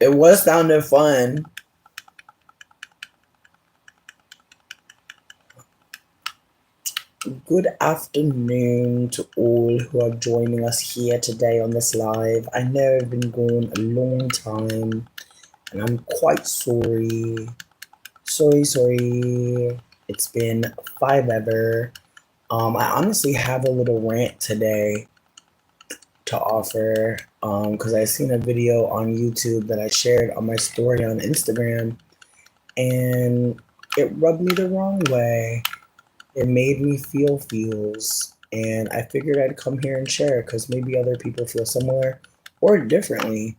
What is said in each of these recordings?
It was sounding fun. Good afternoon to all who are joining us here today on this live. I know I've been gone a long time and I'm quite sorry. Sorry. It's been five ever. I honestly have a little rant today to offer because I seen a video on YouTube that I shared on my story on Instagram and it rubbed me the wrong way. It made me feel feels, and I figured I'd come here and share because maybe other people feel similar or differently.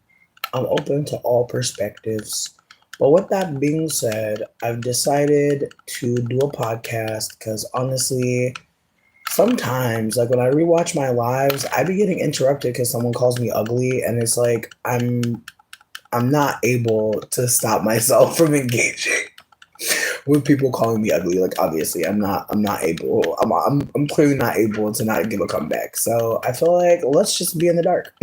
I'm open to all perspectives. But with that being said, I've decided to do a podcast because honestly, sometimes, like when I rewatch my lives, I be getting interrupted because someone calls me ugly, and it's like I'm not able to stop myself from engaging with people calling me ugly. Like obviously I'm not able I'm clearly not able to not give a comeback. So I feel like let's just be in the dark.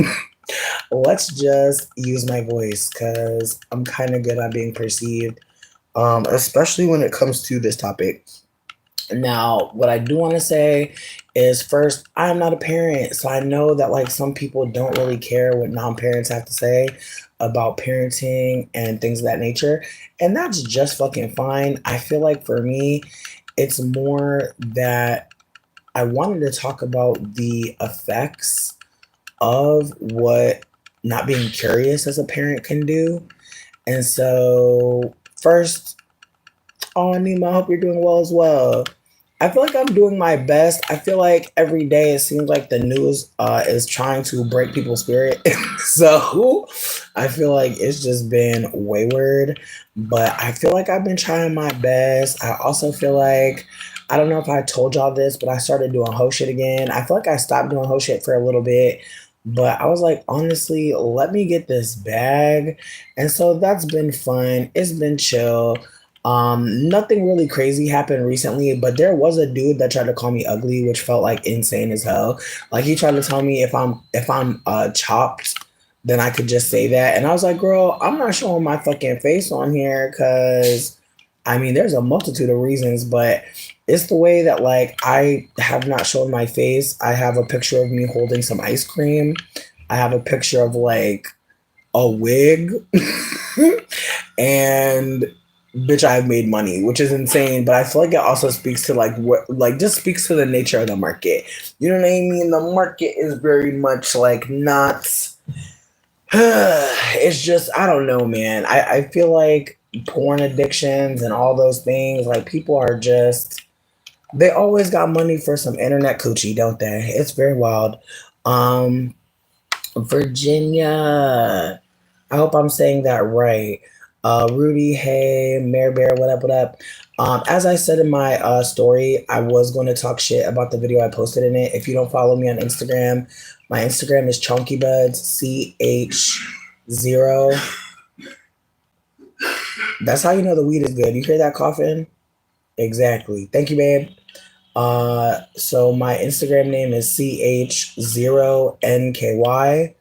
Let's just use my voice because I'm kind of good at being perceived, especially when it comes to this topic. Now, what I do want to say is first, I'm not a parent, so I know that like some people don't really care what non-parents have to say about parenting and things of that nature, and that's just fucking fine. I feel like for me, it's more that I wanted to talk about the effects of what not being curious as a parent can do. And so, first, oh, Nima, I hope you're doing well as well. I feel like I'm doing my best. I feel like every day it seems like the news is trying to break people's spirit. So I feel like it's just been wayward. But I feel like I've been trying my best. I also feel like, I don't know if I told y'all this, but I started doing hoe shit again. I feel like I stopped doing hoe shit for a little bit. But I was like, honestly, let me get this bag. And so that's been fun. It's been chill. Nothing really crazy happened recently, but there was a dude that tried to call me ugly, which felt like insane as hell. Like he tried to tell me if I'm chopped, then I could just say that. And I was like, girl, I'm not showing my fucking face on here because I mean there's a multitude of reasons, but it's the way that like I have not shown my face. I have a picture of me holding some ice cream. I have a picture of like a wig. And bitch, I've made money, which is insane. But I feel like it also speaks to like what, like just speaks to the nature of the market. You know what I mean? The market is very much like not. It's just I don't know, man. I feel like porn addictions and all those things, like people are just they always got money for some internet coochie, don't they? It's very wild. Um, Virginia. I hope I'm saying that right. Rudy, hey, Mare Bear, what up? As I said in my story, I was going to talk shit about the video I posted in it. If you don't follow me on Instagram, my Instagram is ChunkyBuds, CH0. That's how you know the weed is good. You hear that coughing? Exactly. Thank you, babe. So my Instagram name is CH0NKY.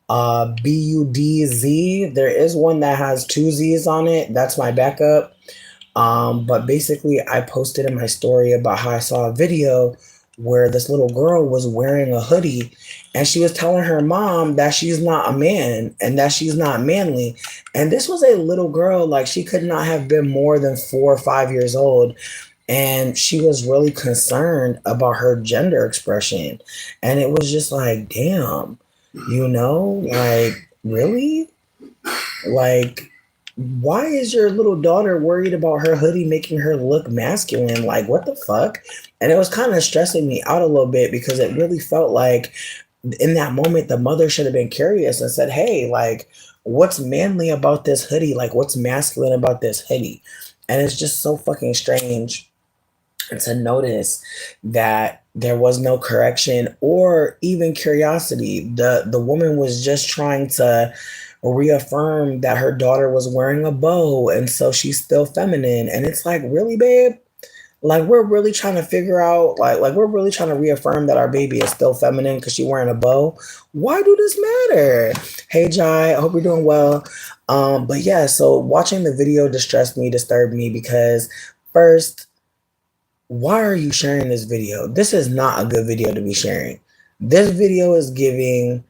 BUDZ. There is one that has two Z's on it. That's my backup. But basically, I posted in my story about how I saw a video where this little girl was wearing a hoodie and she was telling her mom that she's not a man and that she's not manly. And this was a little girl, like she could not have been more than 4 or 5 years old. And she was really concerned about her gender expression. And it was just like, damn, like, really? Like, why is your little daughter worried about her hoodie making her look masculine? Like, what the fuck? And it was kind of stressing me out a little bit because it really felt like in that moment, the mother should have been curious and said, hey, like, what's manly about this hoodie? Like, what's masculine about this hoodie? And it's just so fucking strange to notice that there was no correction or even curiosity. The woman was just trying to reaffirm that her daughter was wearing a bow and so she's still feminine. And it's like, really, babe? Like we're really trying to figure out, like we're really trying to reaffirm that our baby is still feminine because she wearing a bow. Why do this matter? Hey Jai, I hope you're doing well. But yeah, so watching the video distressed me, disturbed me because first, why are you sharing this video? This is not a good video to be sharing. This video is giving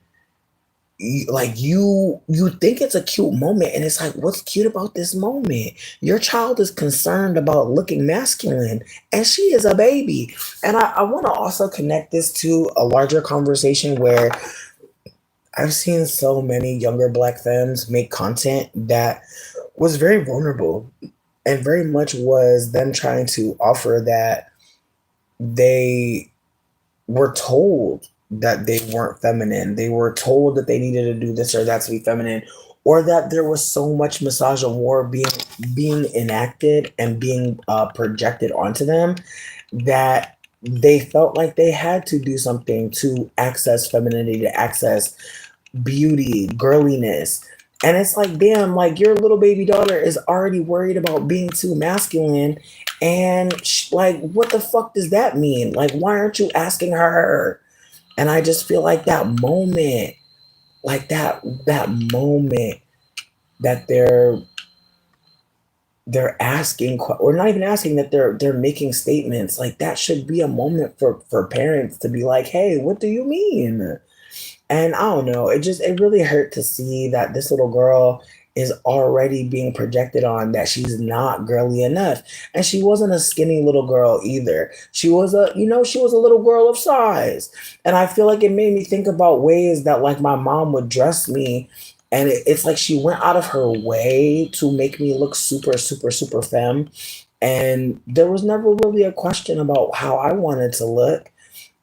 like you think it's a cute moment, and it's like, what's cute about this moment? Your child is concerned about looking masculine, and she is a baby. And I want to also connect this to a larger conversation where I've seen so many younger black femmes make content that was very vulnerable and very much was them trying to offer that they were told that they weren't feminine. They were told that they needed to do this or that to be feminine, or that there was so much misogyny being enacted and being projected onto them that they felt like they had to do something to access femininity, to access beauty, girliness. And it's like, damn, like your little baby daughter is already worried about being too masculine. And like, what the fuck does that mean? Like, why aren't you asking her? And I just feel like that moment, like that moment that they're asking, or not even asking, that they're making statements, like that should be a moment for parents to be like, hey, what do you mean? And I don't know, it really hurt to see that this little girl is already being projected on that she's not girly enough. And she wasn't a skinny little girl either. She was she was a little girl of size. And I feel like it made me think about ways that like my mom would dress me. And it's like she went out of her way to make me look super, super, super femme. And there was never really a question about how I wanted to look.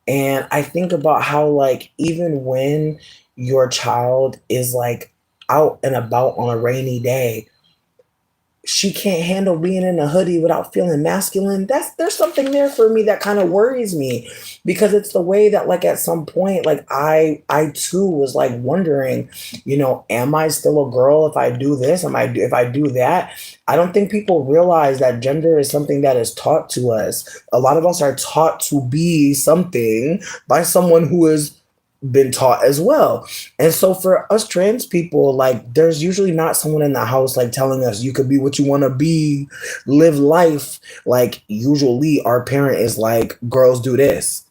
And I think about how, like, even when your child is like out and about on a rainy day, she can't handle being in a hoodie without feeling masculine. There's something there for me that kind of worries me, because it's the way that like at some point, like I too was like wondering, am I still a girl if I do this? If I do that? I don't think people realize that gender is something that is taught to us. A lot of us are taught to be something by someone who has been taught as well. And so for us trans people, like there's usually not someone in the house like telling us you could be what you want to be, live life. Like usually our parent is like, girls do this,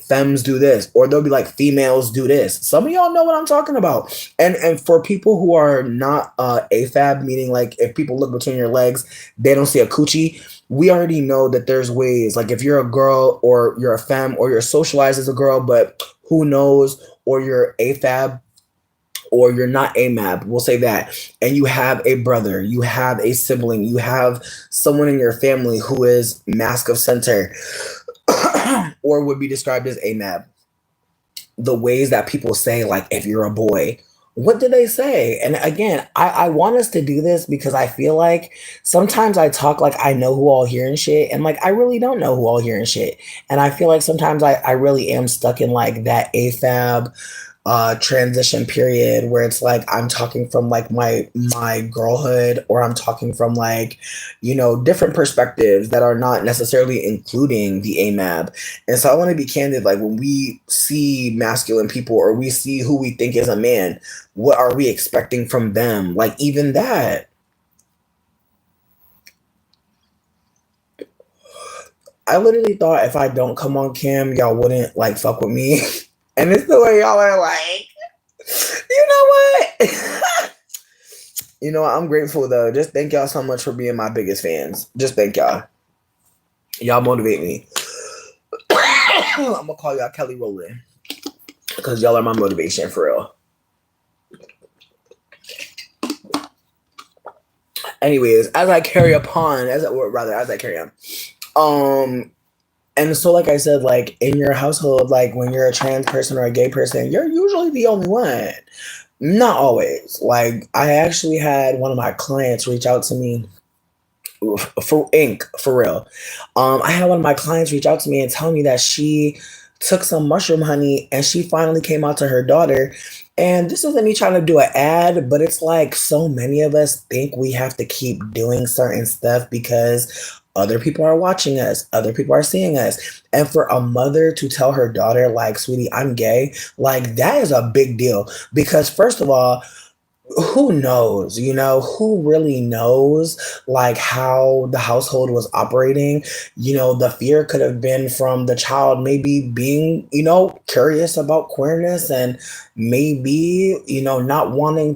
femmes do this, or they'll be like, females do this. Some of y'all know what I'm talking about. And for people who are not AFAB, meaning like if people look between your legs, they don't see a coochie. We already know that there's ways, like if you're a girl or you're a femme or you're socialized as a girl, but who knows, or you're AFAB or you're not AMAB, we'll say that, and you have a brother, you have a sibling, you have someone in your family who is mask of center or would be described as AMAB. The ways that people say, like, if you're a boy, what do they say? And again, I want us to do this because I feel like sometimes I talk like I know who all here and shit, and like I really don't know who all here and shit. And I feel like sometimes I really am stuck in like that AFAB transition period where it's like I'm talking from like my girlhood, or I'm talking from like different perspectives that are not necessarily including the AMAB. And so I want to be candid, like when we see masculine people or we see who we think is a man, what are we expecting from them? Like even that, I literally thought if I don't come on cam, y'all wouldn't like fuck with me. And it's the way y'all are like, you know what? I'm grateful though. Just thank y'all so much for being my biggest fans. Just thank y'all. Y'all motivate me. I'm gonna call y'all Kelly Rowland because y'all are my motivation for real. Anyways, as I carry on, and so, like I said, like in your household, like when you're a trans person or a gay person, you're usually the only one. Not always. Like I actually had one of my clients reach out to me for real. I had one of my clients reach out to me and tell me that she took some mushroom honey and she finally came out to her daughter. And this isn't me trying to do an ad, but it's like so many of us think we have to keep doing certain stuff because other people are watching us, other people are seeing us. And for a mother to tell her daughter, like, sweetie, I'm gay, like, that is a big deal. Because, first of all, who knows, who really knows like how the household was operating. The fear could have been from the child maybe being curious about queerness, and maybe not wanting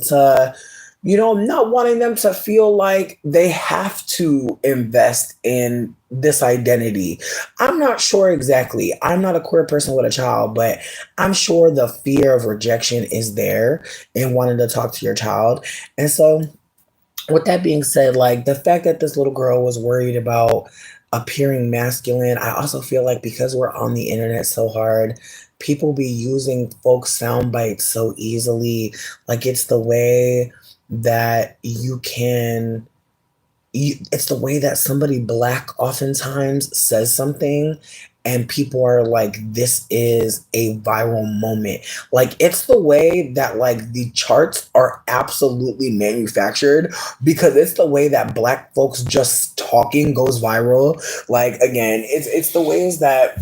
them to feel like they have to invest in this identity. I'm not sure exactly. I'm not a queer person with a child, but I'm sure the fear of rejection is there in wanting to talk to your child. And so, with that being said, like the fact that this little girl was worried about appearing masculine, I also feel like because we're on the internet so hard, people be using folk sound bites so easily. Like it's the way that it's the way that somebody black oftentimes says something and people are like, this is a viral moment. Like it's the way that like the charts are absolutely manufactured, because it's the way that black folks just talking goes viral. Like again, it's the ways that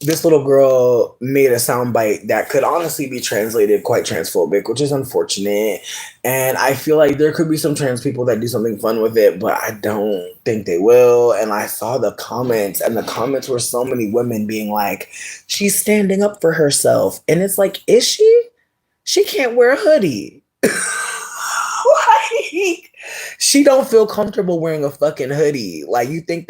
this little girl made a soundbite that could honestly be translated quite transphobic, which is unfortunate. And I feel like there could be some trans people that do something fun with it, but I don't think they will. And I saw the comments, and the comments were so many women being like, she's standing up for herself. And it's like, is she? She can't wear a hoodie. Like, she don't feel comfortable wearing a fucking hoodie. Like you think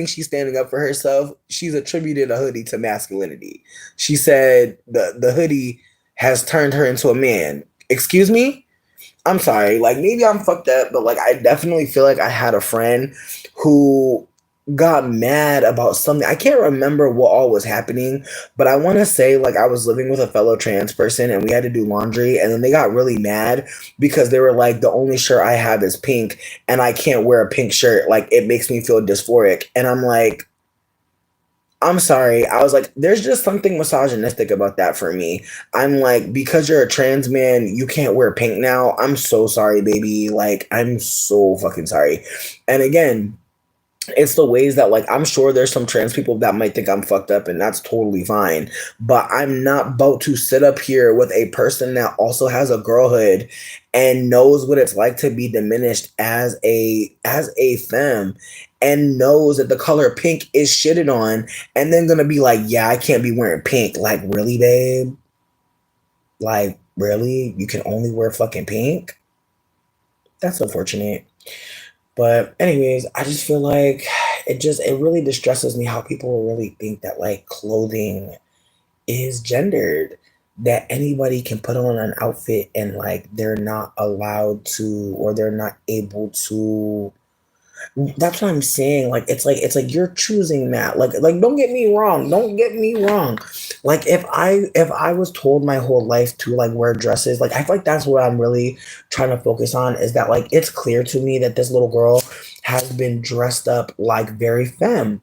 she's standing up for herself? She's attributed a hoodie to masculinity. She said the hoodie has turned her into a man. Excuse me? I'm sorry. Like maybe I'm fucked up, but like I definitely feel like I had a friend who got mad about something. I can't remember what all was happening, but I want to say like I was living with a fellow trans person and we had to do laundry, and then they got really mad because they were like, the only shirt I have is pink and I can't wear a pink shirt. Like it makes me feel dysphoric. And I'm like, I'm sorry. I was like, there's just something misogynistic about that for me. I'm like, because you're a trans man, you can't wear pink now. I'm so sorry, baby. Like, I'm so fucking sorry. And again, it's the ways that like I'm sure there's some trans people that might think I'm fucked up, and that's totally fine, but I'm not about to sit up here with a person that also has a girlhood and knows what it's like to be diminished as a femme, and knows that the color pink is shitted on, and then gonna be like, yeah, I can't be wearing pink. Like, really, babe? Like, really? You can only wear fucking pink? That's unfortunate. But anyways, I just feel like it really distresses me how people really think that like clothing is gendered, that anybody can put on an outfit and like they're not allowed to, or they're not able to. That's what I'm saying. Like it's like you're choosing that. Like don't get me wrong. Don't get me wrong. Like if I was told my whole life to like wear dresses, like I feel like that's what I'm really trying to focus on, is that like it's clear to me that this little girl has been dressed up like very femme.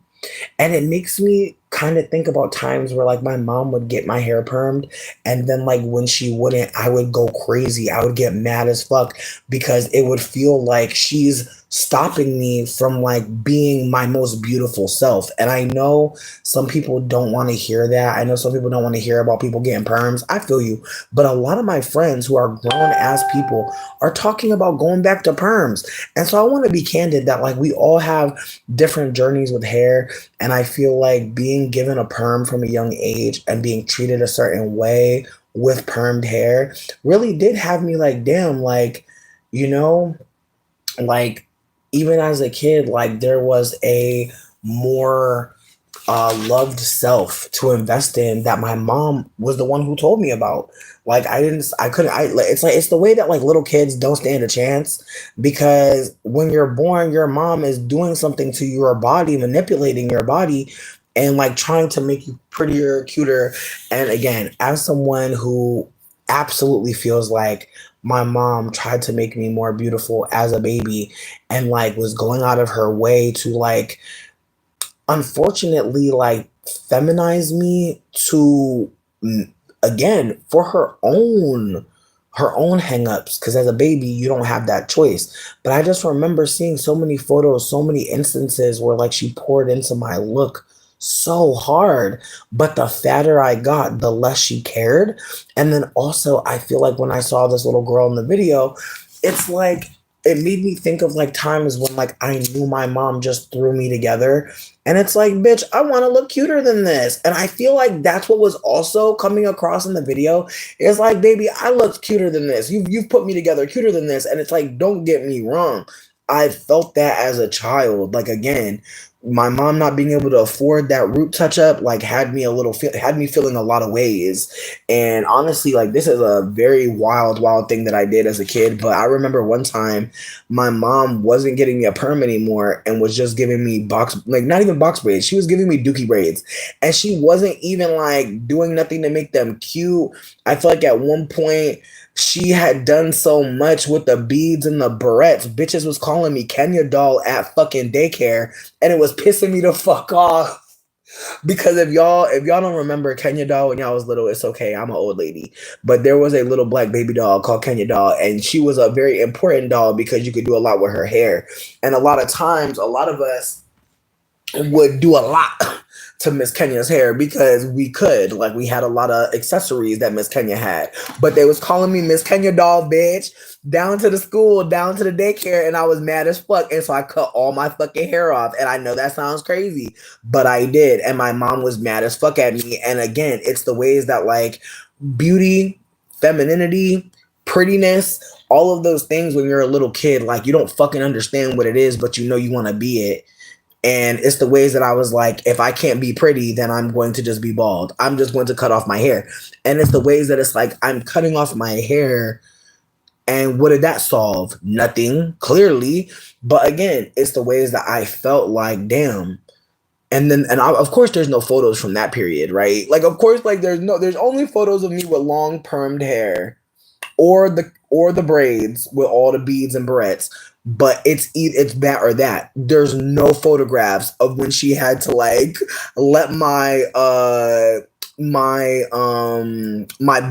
And it makes me kind of think about times where like my mom would get my hair permed, and then like when she wouldn't, I would go crazy. I would get mad as fuck because it would feel like she's stopping me from like being my most beautiful self. And I know some people don't want to hear that. I know some people don't want to hear about people getting perms. I feel you. But a lot of my friends who are grown ass people are talking about going back to perms. And so I want to be candid that like we all have different journeys with hair. And I feel like being given a perm from a young age and being treated a certain way with permed hair really did have me like, damn, like, you know, like even as a kid, like there was a more loved self to invest in that my mom was the one who told me about. Like I couldn't, it's like, it's the way that like little kids don't stand a chance, because when you're born, your mom is doing something to your body, manipulating your body and like trying to make you prettier, cuter. And again, as someone who absolutely feels like my mom tried to make me more beautiful as a baby and like was going out of her way to like unfortunately like feminize me to again for her own her own hangups, because as a baby you don't have that choice. But I just remember seeing so many photos, so many instances where like she poured into my look so hard, but the fatter I got, the less she cared. And then also I feel like when I saw this little girl in the video, it's like it made me think of like times when like I knew my mom just threw me together, and it's like, bitch, I want to look cuter than this. And I feel like that's what was also coming across in the video. It's like, baby, I look cuter than this. You've put me together cuter than this. And it's like, don't get me wrong, I felt that as a child. Like, again, my mom not being able to afford that root touch up like had me feeling a lot of ways. And honestly, like, this is a very wild thing that I did as a kid. But I remember one time my mom wasn't getting me a perm anymore and was just giving me not even box braids, she was giving me dookie braids, and she wasn't even like doing nothing to make them cute. I feel like at one point she had done so much with the beads and the barrettes. Bitches was calling me Kenya doll at fucking daycare, and it was pissing me the fuck off. Because if y'all don't remember Kenya doll when y'all was little, it's okay. I'm an old lady. But there was a little black baby doll called Kenya doll, and she was a very important doll because you could do a lot with her hair. And a lot of times, a lot of us would do a lot to Miss Kenya's hair because we could. Like, we had a lot of accessories that Miss Kenya had. But they was calling me Miss Kenya doll, bitch, down to the school, down to the daycare, and I was mad as fuck. And so I cut all my fucking hair off. And I know that sounds crazy, but I did. And my mom was mad as fuck at me. And again, it's the ways that like beauty, femininity, prettiness, all of those things when you're a little kid, like you don't fucking understand what it is, but you know you want to be it. And it's the ways that I was like, if I can't be pretty, then I'm going to just be bald. I'm just going to cut off my hair. And it's the ways that it's like, I'm cutting off my hair. And what did that solve? Nothing, clearly. But again, it's the ways that I felt like, damn. And then, of course, there's no photos from that period, right? Like, of course, like there's only photos of me with long permed hair, or the braids with all the beads and barrettes. But it's that or that. There's no photographs of when she had to like let my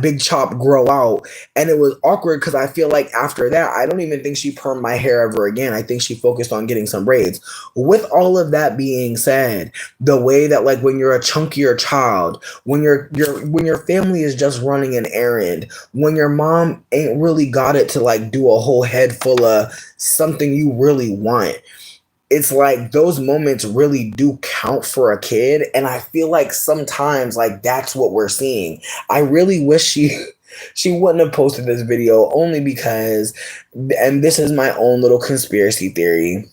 big chop grow out. And it was awkward because I feel like after that, I don't even think she permed my hair ever again. I think she focused on getting some braids. With all of that being said, the way that like when you're a chunkier child, when your family is just running an errand, when your mom ain't really got it to like do a whole head full of something you really want, it's like those moments really do count for a kid. And I feel like sometimes like that's what we're seeing. I really wish she wouldn't have posted this video, only because, and this is my own little conspiracy theory,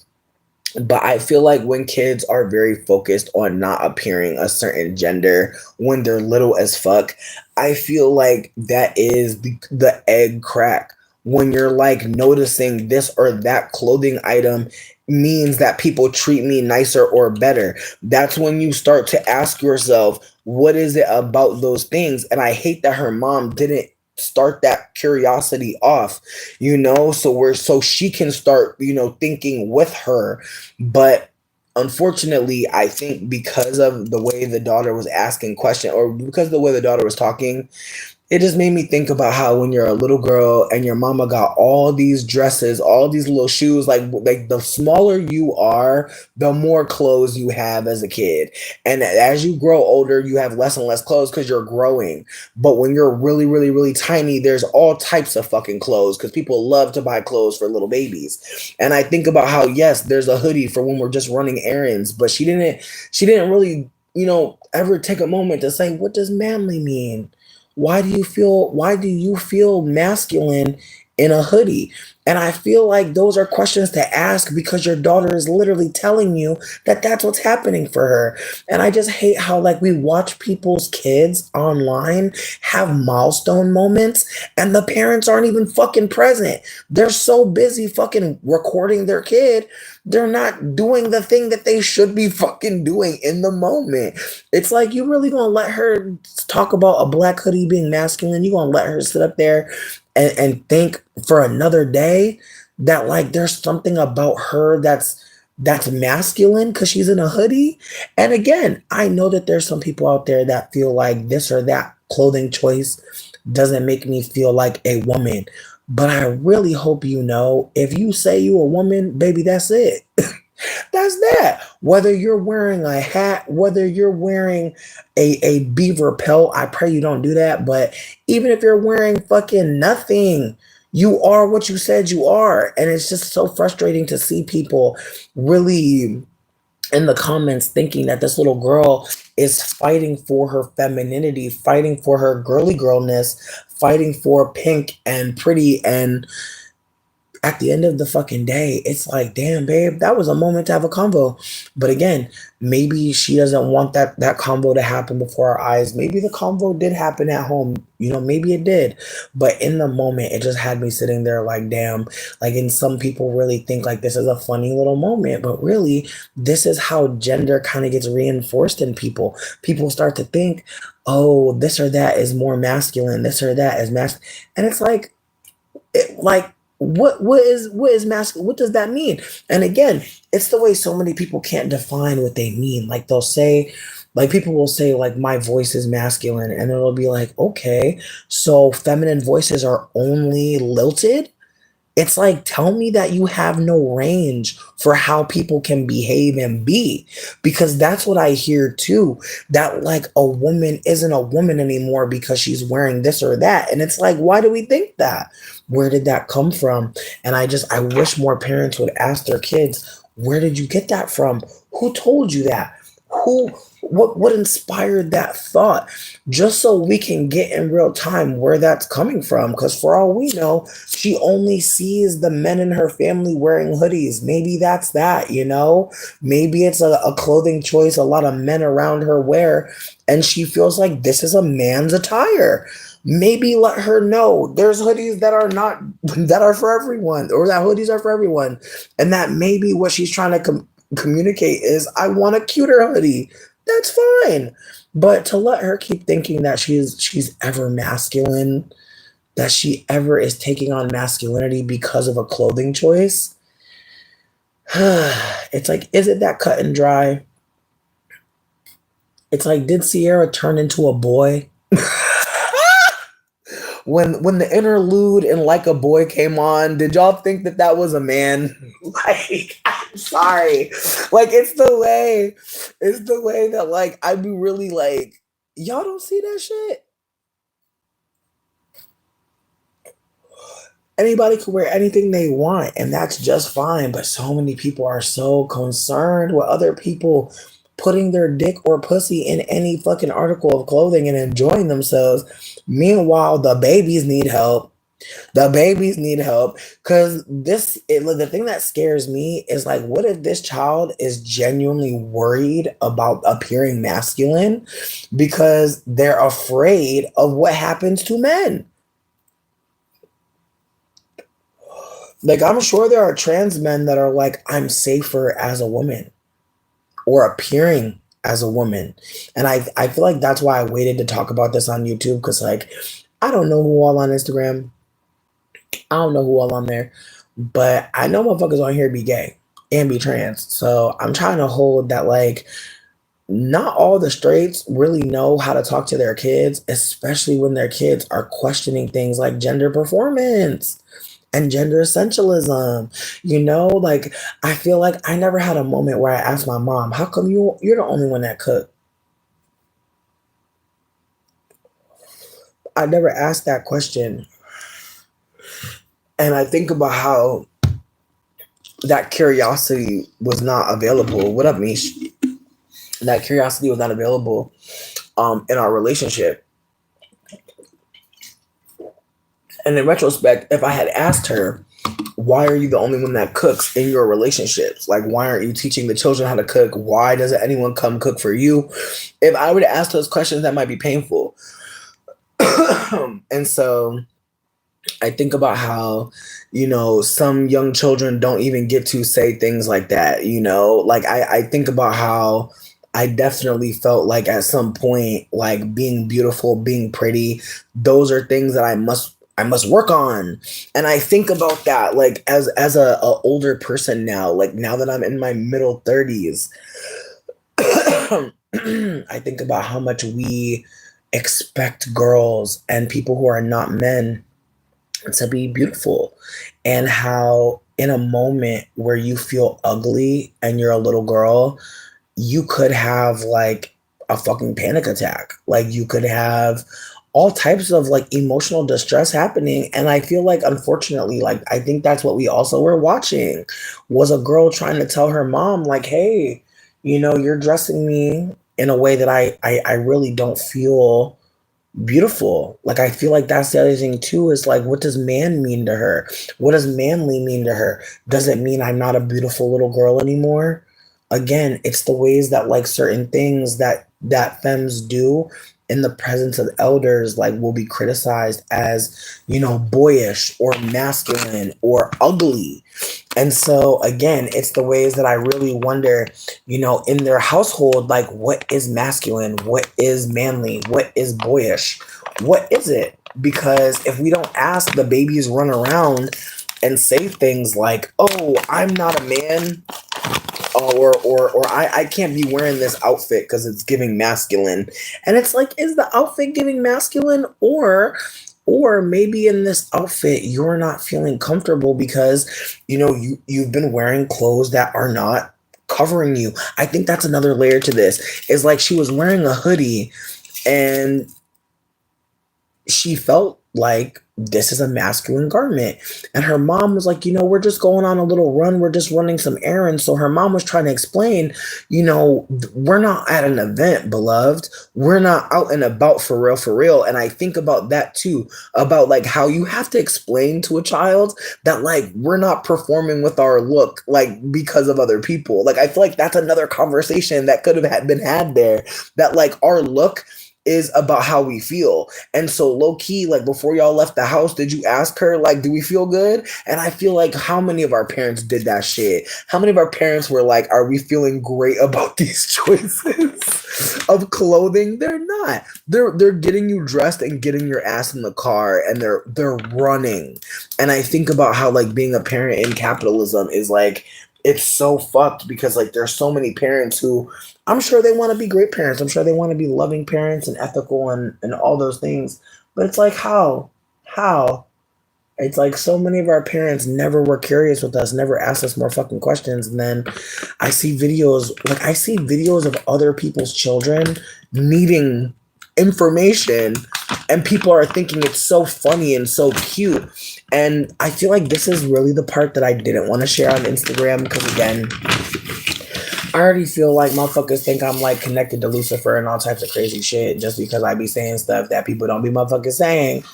but I feel like when kids are very focused on not appearing a certain gender when they're little as fuck, I feel like that is the egg crack. When you're like noticing this or that clothing item means that people treat me nicer or better. That's when you start to ask yourself, what is it about those things? And I hate that her mom didn't start that curiosity off, so she can start, thinking with her. But unfortunately, I think because of the way the daughter was asking questions, or because of the way the daughter was talking, it just made me think about how when you're a little girl and your mama got all these dresses, all these little shoes, like the smaller you are, the more clothes you have as a kid. And as you grow older, you have less and less clothes because you're growing. But when you're really, really, really tiny, there's all types of fucking clothes because people love to buy clothes for little babies. And I think about how, yes, there's a hoodie for when we're just running errands, but she didn't really, ever take a moment to say, what does manly mean? Why do you feel masculine in a hoodie? And I feel like those are questions to ask because your daughter is literally telling you that that's what's happening for her. And I just hate how like we watch people's kids online have milestone moments and the parents aren't even fucking present. They're so busy fucking recording their kid. They're not doing the thing that they should be fucking doing in the moment. It's like, you really gonna let her talk about a black hoodie being masculine? You gonna let her sit up there and think for another day that like there's something about her that's masculine because she's in a hoodie? And again, I know that there's some people out there that feel like this or that clothing choice doesn't make me feel like a woman. But I really hope you know, if you say you a woman, baby, that's it. That's that. Whether you're wearing a hat, whether you're wearing a beaver pelt, I pray you don't do that. But even if you're wearing fucking nothing, you are what you said you are. And it's just so frustrating to see people really in the comments thinking that this little girl is fighting for her femininity, fighting for her girly girlness, fighting for pink and pretty. And at the end of the fucking day, it's like, damn, babe, that was a moment to have a convo. But again, maybe she doesn't want that convo to happen before our eyes. Maybe the convo did happen at home. You know, maybe it did. But in the moment, it just had me sitting there like, damn. Like, and some people really think like this is a funny little moment. But really, this is how gender kind of gets reinforced in people. People start to think, oh, this or that is more masculine. This or that is masculine. And it's like, what is masculine? What does that mean? And again, it's the way so many people can't define what they mean. Like they'll say, like people will say, like my voice is masculine, and it'll be like, okay, so feminine voices are only lilted. It's like, tell me that you have no range for how people can behave and be. Because that's what I hear too. That like a woman isn't a woman anymore because she's wearing this or that. And it's like, why do we think that? Where did that come from? And I wish more parents would ask their kids, where did you get that from? Who told you that? What inspired that thought? Just so we can get in real time where that's coming from. Because for all we know, she only sees the men in her family wearing hoodies. Maybe that's that, you know? Maybe it's a clothing choice a lot of men around her wear, and she feels like this is a man's attire. Maybe let her know there's hoodies that are not, that are for everyone, or that hoodies are for everyone. And that maybe what she's trying to communicate is, I want a cuter hoodie. That's fine. But to let her keep thinking that she's ever masculine, that she ever is taking on masculinity because of a clothing choice, it's like, is it that cut and dry? It's like, did Sierra turn into a boy? When the interlude in Like a Boy came on, did y'all think that that was a man? Like, I'm sorry. Like, it's the way that like I'd be really like, y'all don't see that shit. Anybody can wear anything they want, and that's just fine. But so many people are so concerned with other people putting their dick or pussy in any fucking article of clothing and enjoying themselves. Meanwhile, the babies need help. The babies need help. Because the thing that scares me is like, what if this child is genuinely worried about appearing masculine because they're afraid of what happens to men? Like, I'm sure there are trans men that are like, I'm safer as a woman or appearing as a woman. And I feel like that's why I waited to talk about this on YouTube, because like, I don't know who all on Instagram. I don't know who all on there. But I know motherfuckers on here be gay and be trans. So I'm trying to hold that like, not all the straights really know how to talk to their kids, especially when their kids are questioning things like gender performance and gender essentialism. You know, like I feel like I never had a moment where I asked my mom, how come you're the only one that cook? I never asked that question. And I think about how that curiosity was not available. What up, Mish? That curiosity was not available in our relationship. And in retrospect, if I had asked her, why are you the only one that cooks in your relationships? Like, why aren't you teaching the children how to cook? Why doesn't anyone come cook for you? If I were to ask those questions, that might be painful. And so I think about how, you know, some young children don't even get to say things like that, you know? Like, I think about how I definitely felt like at some point, like being beautiful, being pretty, those are things that I must work on. And I think about that like as a older person now, like now that I'm in my middle 30s, I think about how much we expect girls and people who are not men to be beautiful, and how in a moment where you feel ugly and you're a little girl, you could have like a fucking panic attack. Like you could have all types of like emotional distress happening. And I feel like unfortunately, like I think that's what we also were watching, was a girl trying to tell her mom, like, hey, you're dressing me in a way that I really don't feel beautiful. Like I feel like that's the other thing too, is like, what does man mean to her? What does manly mean to her? Does it mean I'm not a beautiful little girl anymore? Again, it's the ways that like certain things that femmes do in the presence of elders like will be criticized as, boyish or masculine or ugly. And so again, it's the ways that I really wonder, in their household, like what is masculine, what is manly, what is boyish, what is it? Because if we don't ask, the babies run around and say things like, oh, I'm not a man, or I can't be wearing this outfit because it's giving masculine. And it's like, is the outfit giving masculine, or maybe in this outfit you're not feeling comfortable because you've been wearing clothes that are not covering you. I think that's another layer to this. Is like she was wearing a hoodie and she felt like this is a masculine garment. And her mom was like, we're just going on a little run. We're just running some errands. So her mom was trying to explain, we're not at an event, beloved. We're not out and about for real, for real. And I think about that too, about like how you have to explain to a child that like we're not performing with our look, like because of other people. Like I feel like that's another conversation that could have been had there, that like our look is about how we feel. And so low key, like before y'all left the house, did you ask her, like, do we feel good? And I feel like how many of our parents did that shit? How many of our parents were like, are we feeling great about these choices of clothing? They're not. They're getting you dressed and getting your ass in the car and they're running. And I think about how like being a parent in capitalism is like, it's so fucked, because like there's so many parents who I'm sure they want to be great parents. I'm sure they want to be loving parents and ethical and all those things. But it's like, how? How? It's like so many of our parents never were curious with us, never asked us more fucking questions. And then I see videos of other people's children needing information, and people are thinking it's so funny and so cute. And I feel like this is really the part that I didn't want to share on Instagram, because again, I already feel like motherfuckers think I'm like connected to Lucifer and all types of crazy shit just because I be saying stuff that people don't be motherfuckers saying.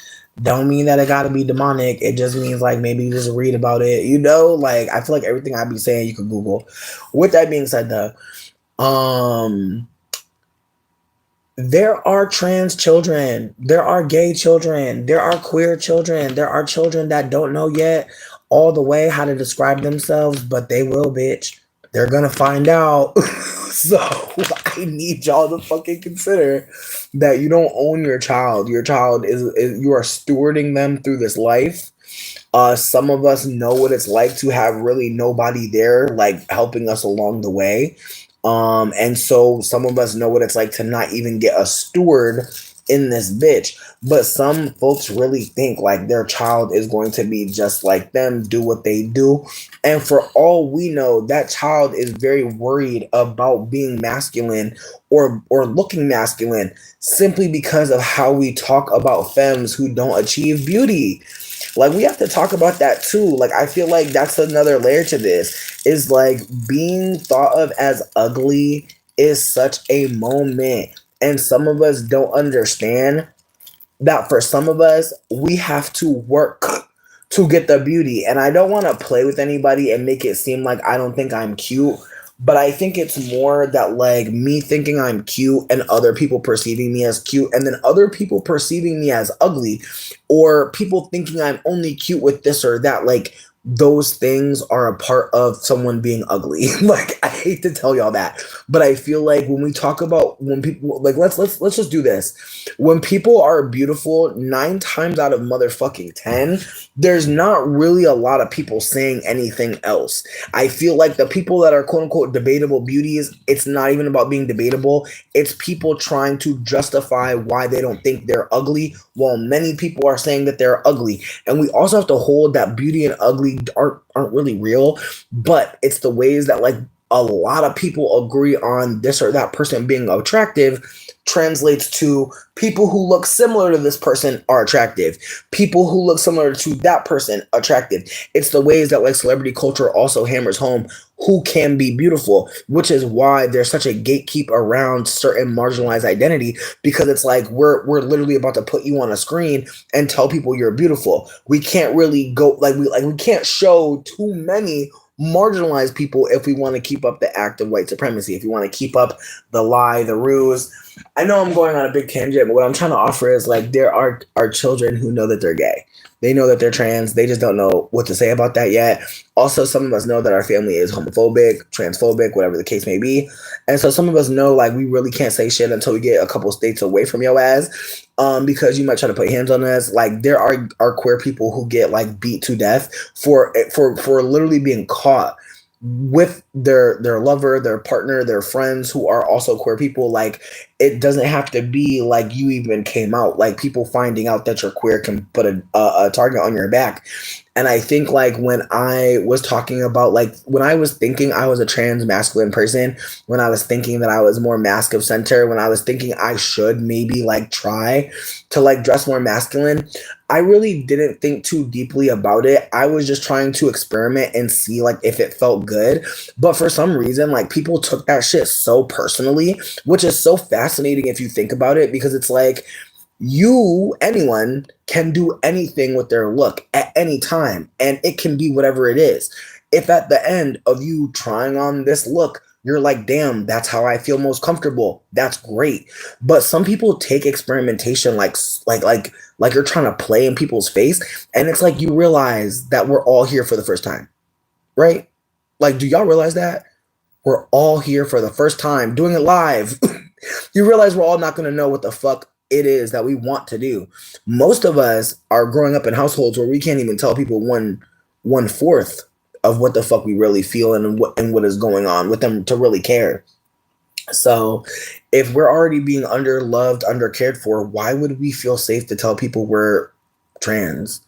Don't mean that it gotta be demonic. It just means like maybe you just read about it, like I feel like everything I be saying you could Google. With that being said though, there are trans children, there are gay children, there are queer children, there are children that don't know yet all the way how to describe themselves, but they will, bitch. They're gonna find out. So I need y'all to fucking consider that you don't own your child. Your child is you are stewarding them through this life. Some of us know what it's like to have really nobody there, like helping us along the way. And so some of us know what it's like to not even get a steward in this bitch. But some folks really think like their child is going to be just like them, do what they do. And for all we know, that child is very worried about being masculine or looking masculine simply because of how we talk about femmes who don't achieve beauty. Like we have to talk about that too. Like I feel like that's another layer to this, is like being thought of as ugly is such a moment. And some of us don't understand that for some of us, we have to work to get the beauty. And I don't want to play with anybody and make it seem like I don't think I'm cute. But I think it's more that like me thinking I'm cute and other people perceiving me as cute, and then other people perceiving me as ugly, or people thinking I'm only cute with this or that. Like those things are a part of someone being ugly. Like, I hate to tell y'all that, but I feel like when we talk about when people like let's just do this. When people are beautiful, 9 times out of motherfucking 10, there's not really a lot of people saying anything else. I feel like the people that are quote unquote debatable beauties, it's not even about being debatable. It's people trying to justify why they don't think they're ugly, while many people are saying that they're ugly. And we also have to hold that beauty and ugly aren't really real, but it's the ways that like a lot of people agree on this or that person being attractive translates to people who look similar to this person are attractive. People who look similar to that person attractive. It's the ways that like celebrity culture also hammers home who can be beautiful, which is why there's such a gatekeep around certain marginalized identity, because it's like we're literally about to put you on a screen and tell people you're beautiful. We can't really go we can't show too many marginalized people if we want to keep up the act of white supremacy, if we want to keep up the lie, the ruse. I know I'm going on a big tangent, but what I'm trying to offer is like there are children who know that they're gay. They know that they're trans. They just don't know what to say about that yet. Also, some of us know that our family is homophobic, transphobic, whatever the case may be. And so some of us know like we really can't say shit until we get a couple states away from your ass. Because you might try to put hands on us. Like there are queer people who get like beat to death for literally being caught with their lover, their partner, their friends who are also queer people. Like it doesn't have to be like you even came out. Like people finding out that you're queer can put a target on your back. And I think like when I was talking about like when I was thinking I was a trans masculine person, when I was thinking that I was more mask of center, when I was thinking I should maybe like try to like dress more masculine, I really didn't think too deeply about it. I was just trying to experiment and see like if it felt good. But for some reason, like people took that shit so personally, which is so fascinating if you think about it, because it's like anyone can do anything with their look at any time, and it can be whatever it is. If at the end of you trying on this look, you're like, damn, that's how I feel most comfortable, that's great. But some people take experimentation like you're trying to play in people's face, and it's like you realize that we're all here for the first time, right? Like, do y'all realize that? We're all here for the first time doing it live. You realize we're all not going to know what the fuck it is that we want to do. Most of us are growing up in households where we can't even tell people one fourth of what the fuck we really feel and what is going on with them to really care. So if we're already being underloved, undercared for, why would we feel safe to tell people we're trans?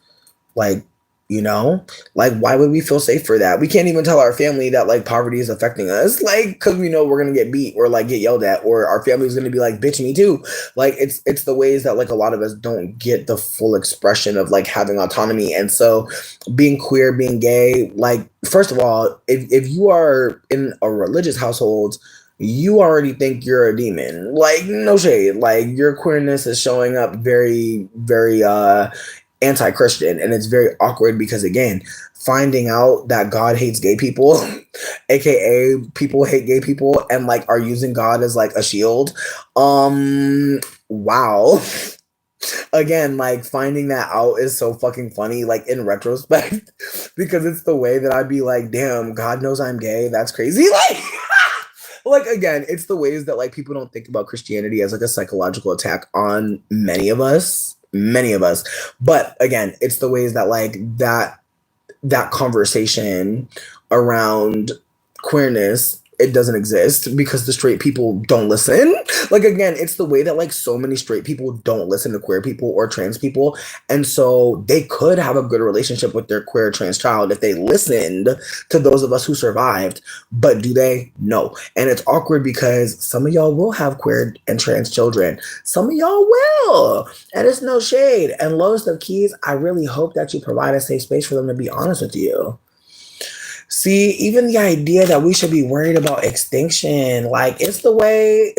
Like, like why would we feel safe for that? We can't even tell our family that like poverty is affecting us, like because we know we're gonna get beat or like get yelled at, or our family's gonna be like, bitch, me too. Like it's the ways that like a lot of us don't get the full expression of like having autonomy. And so being queer, being gay, like first of all, if you are in a religious household, you already think you're a demon. Like no shade, like your queerness is showing up very very anti-Christian, and it's very awkward because again, finding out that God hates gay people, aka people hate gay people and like are using God as like a shield. Wow. Again, like finding that out is so fucking funny, like in retrospect, because it's the way that I'd be like, damn, God knows I'm gay. That's crazy. Like again, it's the ways that like people don't think about Christianity as like a psychological attack on many of us. But again, it's the ways that like that conversation around queerness, it doesn't exist because the straight people don't listen. Like again, it's the way that like so many straight people don't listen to queer people or trans people, and so they could have a good relationship with their queer trans child if they listened to those of us who survived. But do they? No. And it's awkward because some of y'all will have queer and trans children, some of y'all will, and it's no shade. And lowest of keys, I really hope that you provide a safe space for them to be honest with you. See, even the idea that we should be worried about extinction, like it's the way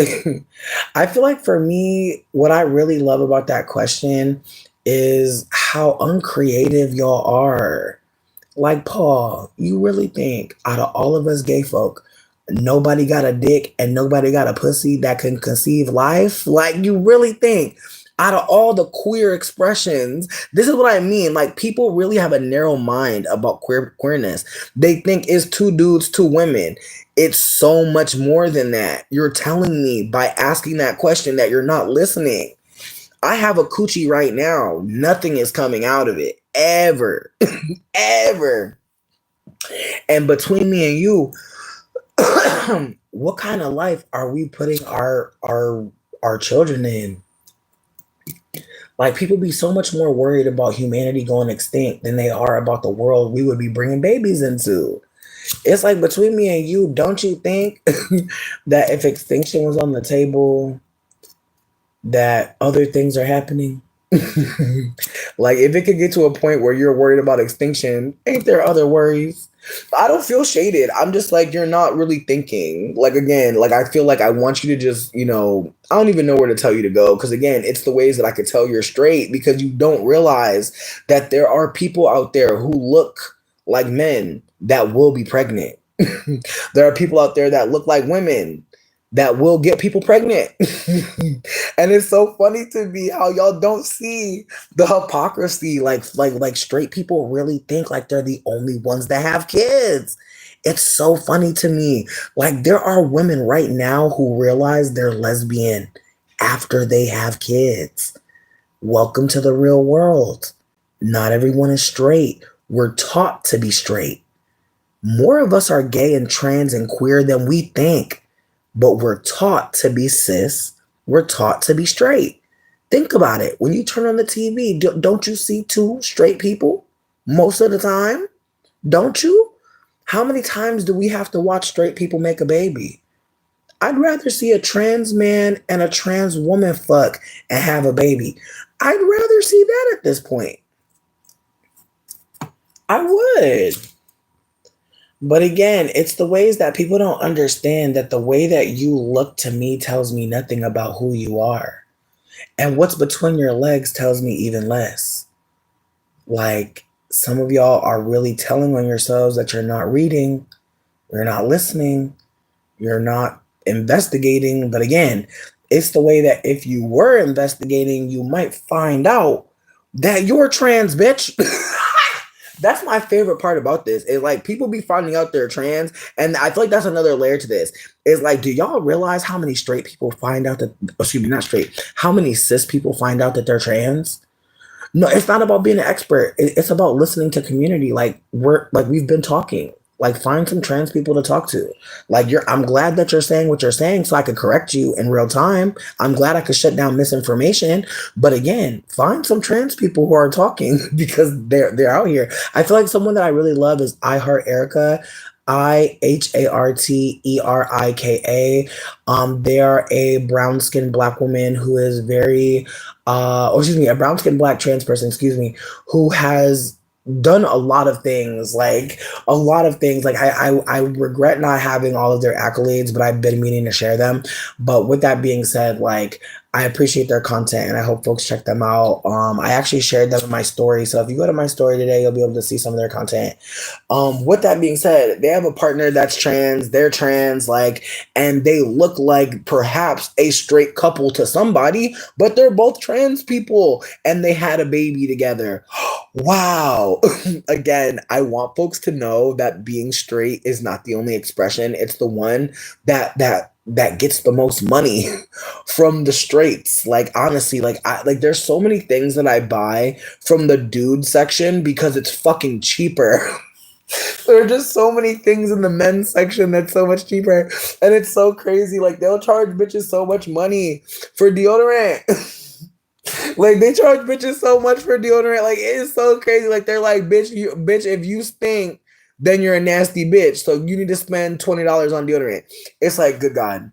I feel like for me, what I really love about that question is how uncreative y'all are. Like, Paul, you really think out of all of us gay folk, nobody got a dick and nobody got a pussy that can conceive life? Like, you really think Out of all the queer expressions, this is what I mean. Like, people really have a narrow mind about queerness. They think it's two dudes, two women. It's so much more than that. You're telling me by asking that question that you're not listening. I have a coochie right now. Nothing is coming out of it. Ever. Ever. And between me and you, what kind of life are we putting our children in? Like, people be so much more worried about humanity going extinct than they are about the world we would be bringing babies into. It's like, between me and you, don't you think that if extinction was on the table, that other things are happening? Like, if it could get to a point where you're worried about extinction, ain't there other worries? I don't feel shaded. I'm just like, you're not really thinking. Like, again, like, I feel like I want you to just, I don't even know where to tell you to go. Because, again, it's the ways that I could tell you're straight, because you don't realize that there are people out there who look like men that will be pregnant. There are people out there that look like women that will get people pregnant. And it's so funny to me how y'all don't see the hypocrisy. Like straight people really think like they're the only ones that have kids. It's so funny to me. Like, there are women right now who realize they're lesbian after they have kids. Welcome to the real world. Not everyone is straight. We're taught to be straight. More of us are gay and trans and queer than we think. But we're taught to be cis. We're taught to be straight. Think about it. When you turn on the TV, don't you see two straight people most of the time? Don't you? How many times do we have to watch straight people make a baby? I'd rather see a trans man and a trans woman fuck and have a baby. I'd rather see that at this point. I would. But again, it's the ways that people don't understand that the way that you look to me tells me nothing about who you are. And what's between your legs tells me even less. Like, some of y'all are really telling on yourselves that you're not reading, you're not listening, you're not investigating. But again, it's the way that if you were investigating, you might find out that you're trans, bitch. That's my favorite part about this. Is like, people be finding out they're trans, and I feel like that's another layer to this. Is like, do y'all realize how many straight people find out that, excuse me, not straight, how many cis people find out that they're trans? No, it's not about being an expert. It's about listening to community. Like, we've been talking. Like, find some trans people to talk to. Like, I'm glad that you're saying what you're saying so I could correct you in real time. I'm glad I could shut down misinformation. But again, find some trans people who are talking, because they're out here. I feel like someone that I really love is I Heart Erica. IHARTERIKA. They are a brown-skinned Black woman who is very, a brown-skinned Black trans person, who has done a lot of things. Like, I regret not having all of their accolades, but I've been meaning to share them. But with that being said, like, I appreciate their content and I hope folks check them out. I actually shared them in my story, so if you go to my story today, you'll be able to see some of their content. With that being said, they have a partner that's trans, they're trans, like, and they look like perhaps a straight couple to somebody, but they're both trans people and they had a baby together. Wow. Again, I want folks to know that being straight is not the only expression. It's the one that gets the most money from the straights. Like, honestly, like, there's so many things that I buy from the dude section because it's fucking cheaper. There are just so many things in the men's section that's so much cheaper. And it's so crazy. Like, they'll charge bitches so much money for deodorant. Like, they charge bitches so much for deodorant. Like, it is so crazy. Like, they're like, bitch, if you stink, then you're a nasty bitch. So you need to spend $20 on deodorant. It's like, good God.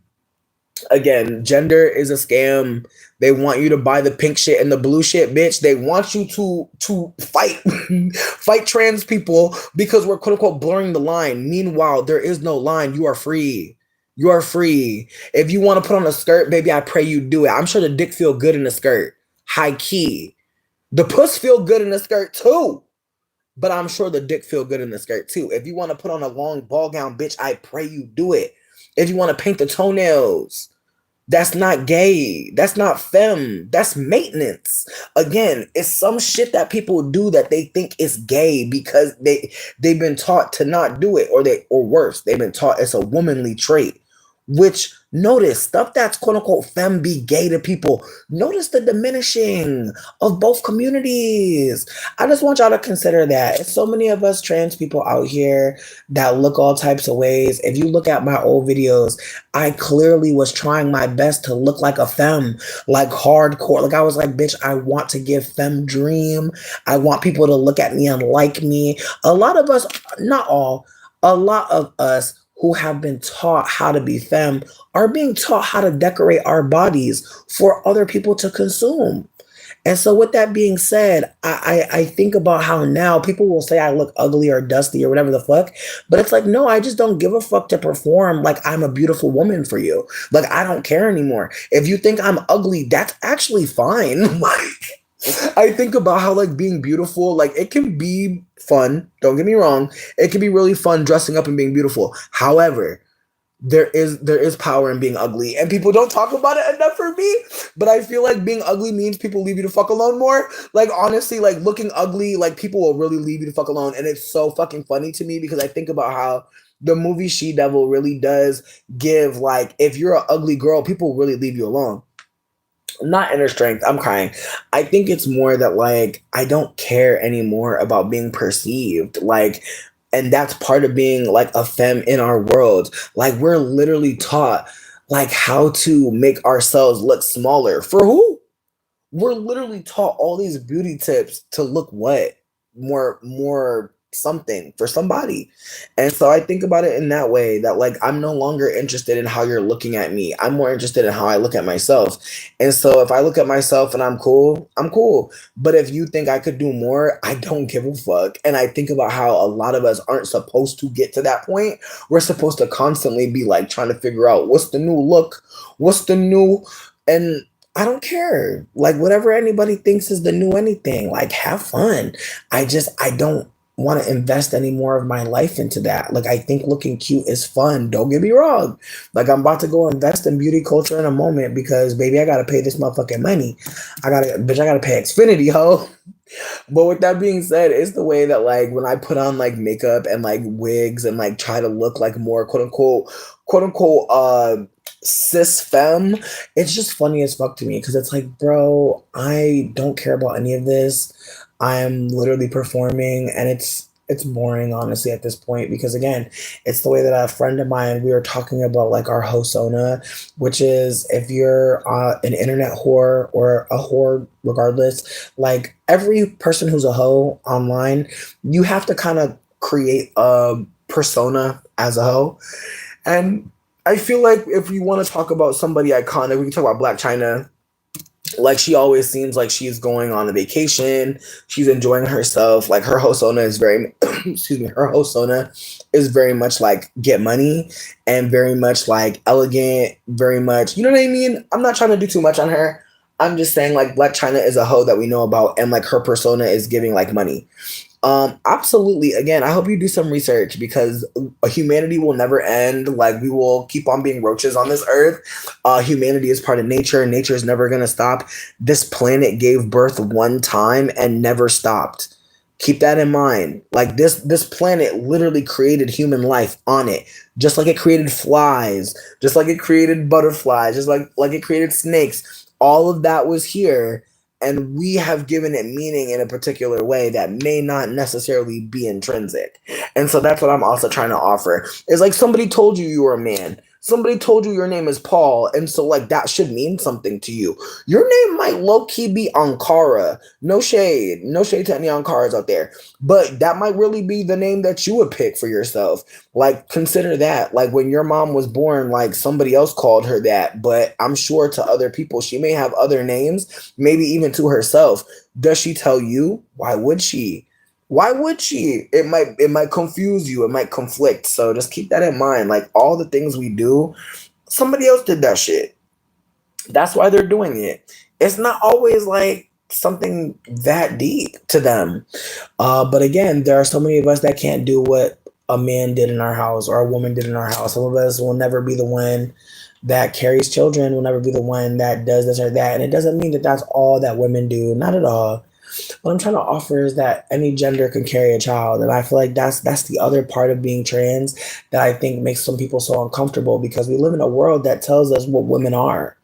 Again, gender is a scam. They want you to buy the pink shit and the blue shit, bitch. They want you to fight trans people because we're quote unquote blurring the line. Meanwhile, there is no line. You are free. You are free. If you want to put on a skirt, baby, I pray you do it. I'm sure the dick feel good in a skirt. High key. The puss feel good in a skirt too. But I'm sure the dick feel good in the skirt too. If you want to put on a long ball gown, bitch, I pray you do it. If you want to paint the toenails, That's not gay. That's not femme. That's maintenance. Again, it's some shit that people do that they think is gay because they've been taught to not do it, or worse, they've been taught it's a womanly trait. Which, notice, stuff that's quote unquote femme be gay to people. Notice the diminishing of both communities. I just want y'all to consider that. It's so many of us trans people out here that look all types of ways. If you look at my old videos, I clearly was trying my best to look like a femme, like hardcore. Like I was like, bitch, I want to give femme dream. I want people to look at me and like me. A lot of us, not all, a lot of us who have been taught how to be femme are being taught how to decorate our bodies for other people to consume. And so, with that being said, I think about how now people will say I look ugly or dusty or whatever the fuck, but it's like, no, I just don't give a fuck to perform like I'm a beautiful woman for you. Like, I don't care anymore. If you think I'm ugly, that's actually fine. Like, I think about how like being beautiful, like it can be fun. Don't get me wrong. It can be really fun dressing up and being beautiful. However, there is power in being ugly, and people don't talk about it enough for me. But I feel like being ugly means people leave you to fuck alone more. Like honestly, like looking ugly, like people will really leave you to fuck alone, and it's so fucking funny to me because I think about how the movie She Devil really does give like if you're an ugly girl, people really leave you alone. Not inner strength. I'm crying. I think it's more that like I don't care anymore about being perceived. Like, and that's part of being like a femme in our world. Like we're literally taught like how to make ourselves look smaller. For who? We're literally taught all these beauty tips to look what? More something for somebody. And so I think about it in that way that like I'm no longer interested in how you're looking at me. I'm more interested in how I look at myself. And so if I look at myself and I'm cool, I'm cool. But if you think I could do more, I don't give a fuck. And I think about how a lot of us aren't supposed to get to that point. We're supposed to constantly be like trying to figure out what's the new look, what's the new, and I don't care. Like whatever anybody thinks is the new anything, like have fun. I don't want to invest any more of my life into that. Like I think looking cute is fun. Don't get me wrong. Like I'm about to go invest in beauty culture in a moment because baby, I gotta pay this motherfucking money. I gotta pay Xfinity, ho. But with that being said, it's the way that like when I put on like makeup and like wigs and like try to look like more quote unquote cis femme, it's just funny as fuck to me because it's like, bro, I don't care about any of this. I'm literally performing and it's boring honestly at this point because again, it's the way that a friend of mine we were talking about like our hosona, which is if you're an internet whore or a whore regardless, like every person who's a hoe online, you have to kind of create a persona as a hoe. And I feel like if you want to talk about somebody iconic, we can talk about Black China. Like she always seems like she's going on a vacation, she's enjoying herself. Like her hosona is very excuse me, her hosona is very much like get money and very much like elegant, very much, you know what I mean? I'm not trying to do too much on her. I'm just saying like Black China is a hoe that we know about and like her persona is giving like money. Absolutely. Again, I hope you do some research because humanity will never end. Like we will keep on being roaches on this earth. Humanity is part of nature. Nature is never going to stop. This planet gave birth one time and never stopped. Keep that in mind. Like this planet literally created human life on it, just like it created flies, just like it created butterflies, just like it created snakes. All of that was here and we have given it meaning in a particular way that may not necessarily be intrinsic. And so that's what I'm also trying to offer. It's like somebody told you were a man. Somebody told you your name is Paul, and so like that should mean something to you. Your name might low-key be Ankara. No shade. No shade to any Ankaras out there. But that might really be the name that you would pick for yourself. Like consider that. Like when your mom was born, like somebody else called her that. But I'm sure to other people, she may have other names, maybe even to herself. Does she tell you? Why would she? Why would she? It might confuse you. It might conflict. So just keep that in mind. Like all the things we do, somebody else did that shit. That's why they're doing it. It's not always like something that deep to them. But again, there are so many of us that can't do what a man did in our house or a woman did in our house. Some of us will never be the one that carries children will never be the one that does this or that. And it doesn't mean that that's all that women do, not at all. What I'm trying to offer is that any gender can carry a child, and I feel like that's the other part of being trans that I think makes some people so uncomfortable, because we live in a world that tells us what women are.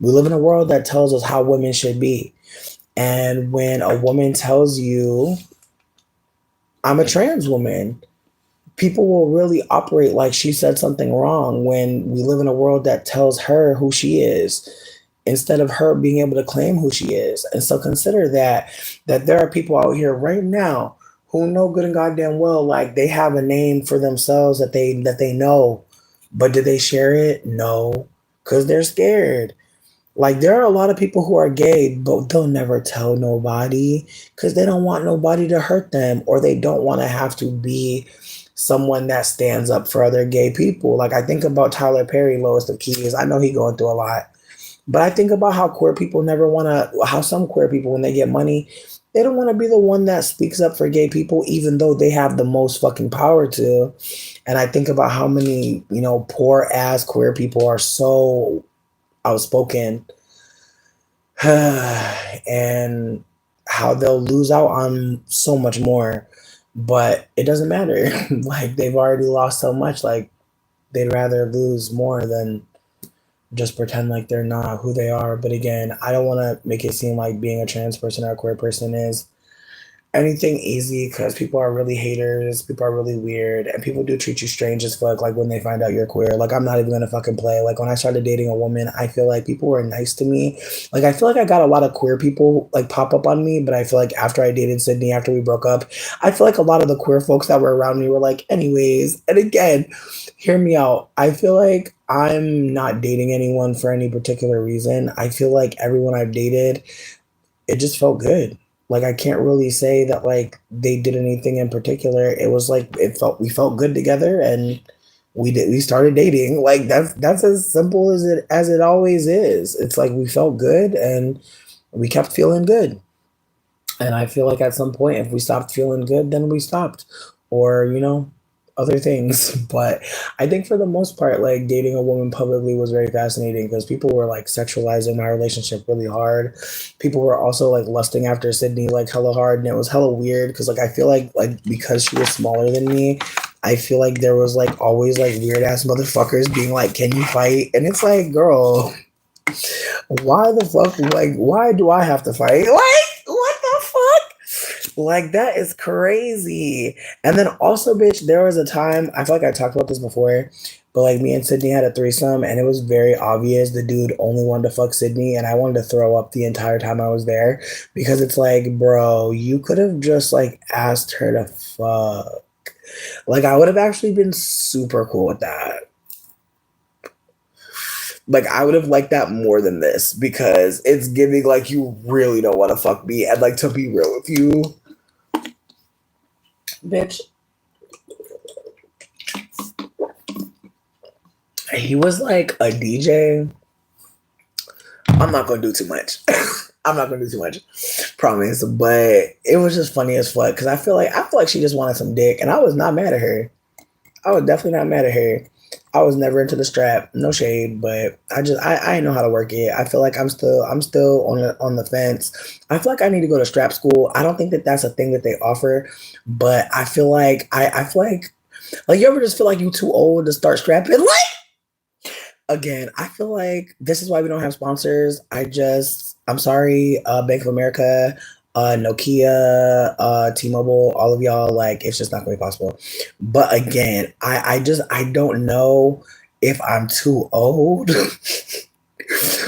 We live in a world that tells us how women should be. And when a woman tells you, I'm a trans woman, people will really operate like she said something wrong, when we live in a world that tells her who she is instead of her being able to claim who she is. And so consider that there are people out here right now who know good and goddamn well like they have a name for themselves that they know, but do they share it? No, because they're scared. Like, there are a lot of people who are gay, but they'll never tell nobody because they don't want nobody to hurt them, or they don't want to have to be someone that stands up for other gay people. Like, I think about Tyler Perry, Lowest of Keys. I know he's going through a lot, but I think about how queer people never want to, how some queer people, when they get money, they don't want to be the one that speaks up for gay people, even though they have the most fucking power to. And I think about how many, poor ass queer people are so outspoken and how they'll lose out on so much more. But it doesn't matter. Like, they've already lost so much. Like, they'd rather lose more than just pretend like they're not who they are. But again, I don't want to make it seem like being a trans person or a queer person is anything easy, because people are really haters, people are really weird, and people do treat you strange as fuck, like when they find out you're queer. Like, I'm not even gonna fucking play. Like, when I started dating a woman, I feel like people were nice to me. Like, I feel like I got a lot of queer people like pop up on me, but I feel like after I dated Sydney, after we broke up, I feel like a lot of the queer folks that were around me were like, anyways. And again, hear me out. I feel like I'm not dating anyone for any particular reason. I feel like everyone I've dated, it just felt good. Like, I can't really say that like they did anything in particular. It was like we felt good together, and we started dating. Like, that's as simple as it always is. It's like we felt good and we kept feeling good. And I feel like at some point, if we stopped feeling good, then we stopped, or other things. But I think for the most part, like, dating a woman publicly was very fascinating, because people were like sexualizing my relationship really hard. People were also like lusting after Sydney like hella hard, and it was hella weird because like I feel like because she was smaller than me, I feel like there was like always like weird ass motherfuckers being like, "Can you fight?" And it's like, girl, why the fuck? Like, why do I have to fight? Like, what the fuck? Like, that is crazy. And then also, bitch, there was a time, I feel like I talked about this before, but like me and Sydney had a threesome, and it was very obvious the dude only wanted to fuck Sydney, and I wanted to throw up the entire time I was there, because it's like, bro, you could have just like asked her to fuck. Like, I would have actually been super cool with that. Like, I would have liked that more than this, because it's giving like you really don't want to fuck me. And like, to be real with you, bitch, he was like a DJ. I'm not gonna do too much. I'm not gonna do too much, promise. But it was just funny as fuck, because I feel like she just wanted some dick, and I was not mad at her. I was definitely not mad at her. I was never into the strap, no shade, but I didn't know how to work it. I feel like I'm still on the fence. I feel like I need to go to strap school. I don't think that that's a thing that they offer, but I feel like I feel like you ever just feel like you too old to start strapping? Like, again, I feel like this is why we don't have sponsors. I'm sorry, Bank of America, Nokia, T-Mobile, all of y'all, like, it's just not going to be possible. But again, I don't know if I'm too old,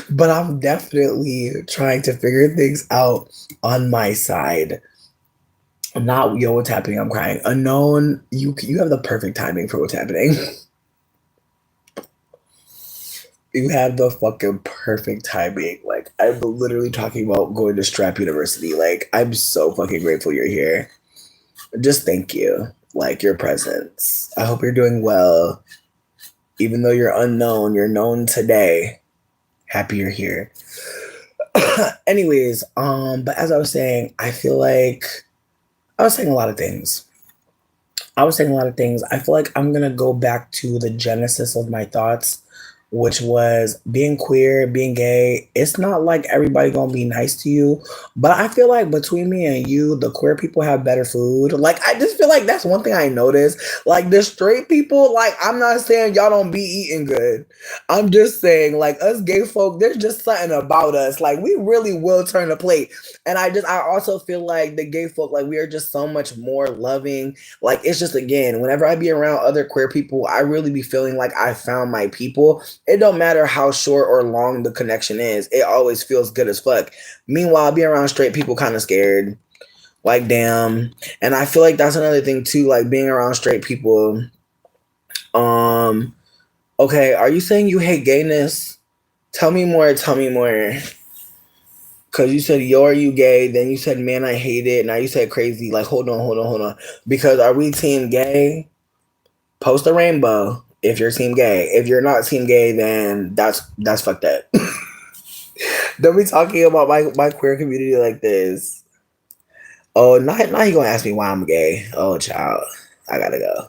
but I'm definitely trying to figure things out on my side. Not, yo, what's happening? I'm crying. Unknown, you have the perfect timing for what's happening. You have the fucking perfect timing. Like, I'm literally talking about going to Strap University. Like, I'm so fucking grateful you're here. Just thank you. Like, your presence. I hope you're doing well. Even though you're unknown, you're known today. Happy you're here. Anyways, but as I was saying, I feel like I was saying a lot of things. I feel like I'm gonna go back to the genesis of my thoughts which was being queer, being gay. It's not like everybody gonna be nice to you, but I feel like between me and you, the queer people have better food. Like I just feel like that's one thing I noticed. Like the straight people, like I'm not saying y'all don't be eating good. I'm just saying like us gay folk, there's just something about us. Like we really will turn the plate. And I also feel like the gay folk, like we are just so much more loving. Like it's just again, whenever I be around other queer people, I really be feeling like I found my people. It don't matter how short or long the connection is. It always feels good as fuck. Meanwhile, being around straight people kind of scared. Like damn. And I feel like that's another thing too, like being around straight people. Um okay, are you saying you hate gayness? Tell me more, tell me more. Cause you said yo, are you gay? Then you said man, I hate it. Now you said crazy. Like hold on, hold on, hold on. Because are we team gay? Post a rainbow if you're team gay. If you're not team gay, then that's fucked up. Don't be talking about my queer community like this. Oh, now you gonna ask me why I'm gay. Oh, child. I gotta go.